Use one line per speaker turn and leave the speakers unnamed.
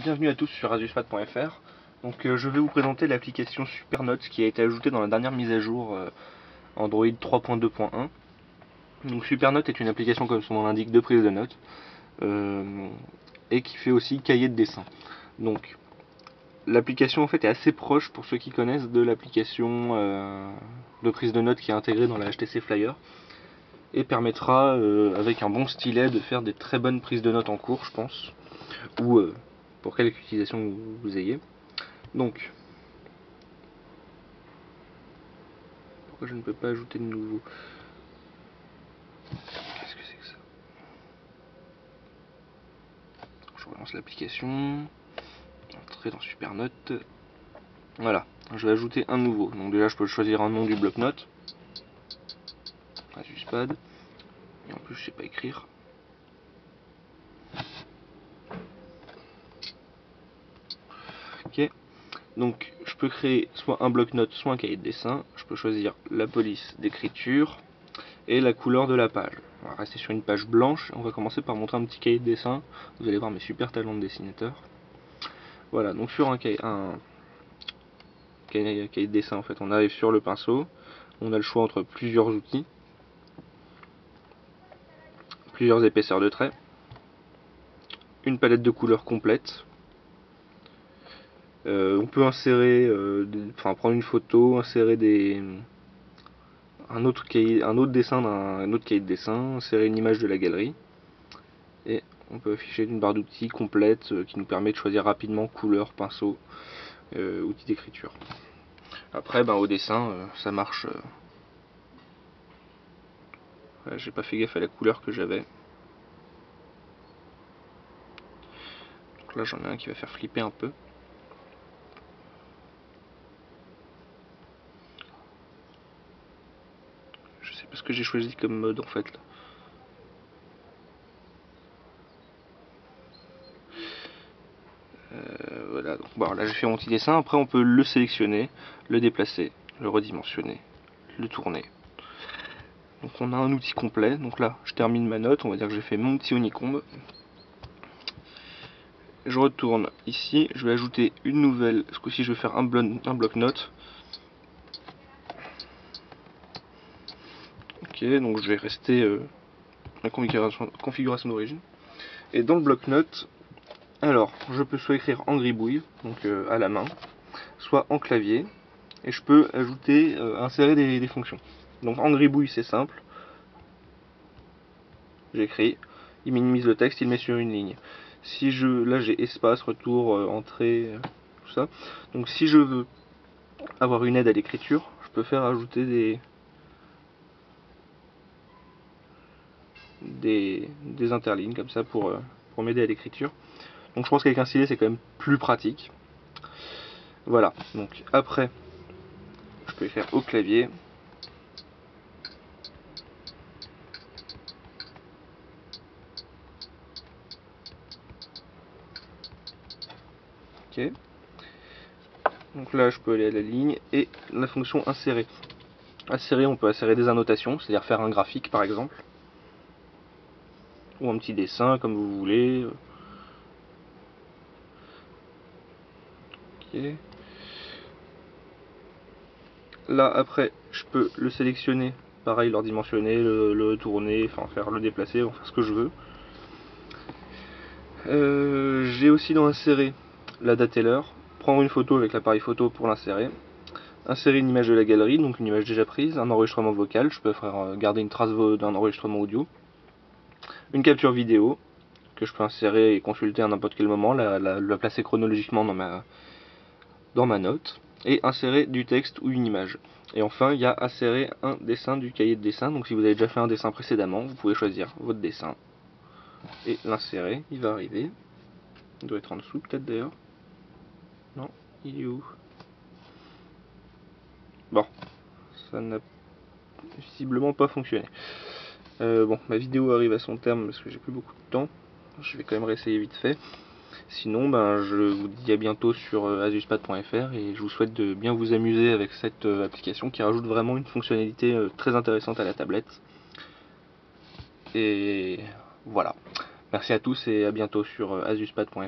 bienvenue à tous sur azuspad.fr. Donc je vais vous présenter l'application Supernote qui a été ajoutée dans la dernière mise à jour Android 3.2.1. Donc Supernote est une application, comme son nom l'indique, de prise de notes et qui fait aussi cahier de dessin. Donc l'application en fait est assez proche, pour ceux qui connaissent, de l'application de prise de notes qui est intégrée dans la HTC Flyer et permettra avec un bon stylet de faire des très bonnes prises de notes en cours, je pense, ou pour quelque utilisation vous ayez. Donc, pourquoi je ne peux pas ajouter de nouveau? Qu'est-ce que c'est que ça? Je relance l'application, entrer dans Supernote. Voilà, je vais ajouter un nouveau. Donc déjà je peux choisir un nom du bloc-notes, Azuspad, et en plus je sais pas écrire. Ok, donc je peux créer soit un bloc-notes, soit un cahier de dessin. Je peux choisir la police d'écriture et la couleur de la page. On va rester sur une page blanche. On va commencer par montrer un petit cahier de dessin. Vous allez voir mes super talents de dessinateur. Voilà, donc sur un cahier de dessin, en fait, on arrive sur le pinceau. On a le choix entre plusieurs outils, plusieurs épaisseurs de traits, une palette de couleurs complète. On peut insérer, prendre une photo, insérer un autre dessin d'un autre cahier de dessin, insérer une image de la galerie, et on peut afficher une barre d'outils complète qui nous permet de choisir rapidement couleur, pinceau, outils d'écriture. Après, au dessin, ça marche. J'ai pas fait gaffe à la couleur que j'avais. Donc là, j'en ai un qui va faire flipper un peu. Je sais pas ce que j'ai choisi comme mode en fait. Voilà, donc bon, là j'ai fait mon petit dessin. Après, on peut le sélectionner, le déplacer, le redimensionner, le tourner. Donc on a un outil complet. Donc là, je termine ma note. On va dire que j'ai fait mon petit honeycomb. Je retourne ici. Je vais ajouter une nouvelle. Ce coup-ci, je vais faire un bloc-notes. Ok, donc je vais rester la configuration d'origine. Et dans le bloc-notes, alors, je peux soit écrire en gribouille, donc à la main, soit en clavier, et je peux ajouter, insérer des fonctions. Donc en gribouille, c'est simple. J'écris, il minimise le texte, il met sur une ligne. Si là j'ai espace, retour, entrée, tout ça. Donc si je veux avoir une aide à l'écriture, je peux faire ajouter des interlignes comme ça pour m'aider à l'écriture. Donc je pense qu'avec un stylet c'est quand même plus pratique. Voilà, donc après je peux écrire au clavier. Ok. Donc là je peux aller à la ligne et la fonction insérer. Insérer, on peut insérer des annotations, c'est-à-dire faire un graphique par exemple. Ou un petit dessin comme vous voulez. Ok. Là après je peux le sélectionner, pareil, le redimensionner, le tourner, enfin faire le déplacer, faire ce que je veux. J'ai aussi dans insérer la date et l'heure, prendre une photo avec l'appareil photo pour l'insérer, insérer une image de la galerie, donc une image déjà prise, un enregistrement vocal, je peux faire garder une trace d'un enregistrement audio, une capture vidéo que je peux insérer et consulter à n'importe quel moment, la placer chronologiquement dans ma note, et insérer du texte ou une image. Et enfin, il y a insérer un dessin du cahier de dessin. Donc si vous avez déjà fait un dessin précédemment, vous pouvez choisir votre dessin et l'insérer. Il va arriver. Il doit être en dessous peut-être d'ailleurs. Non, il est où? Bon, ça n'a visiblement pas fonctionné. Bon, ma vidéo arrive à son terme parce que j'ai plus beaucoup de temps. Je vais quand même réessayer vite fait. Sinon, je vous dis à bientôt sur azuspad.fr et je vous souhaite de bien vous amuser avec cette application qui rajoute vraiment une fonctionnalité très intéressante à la tablette. Et voilà. Merci à tous et à bientôt sur azuspad.fr.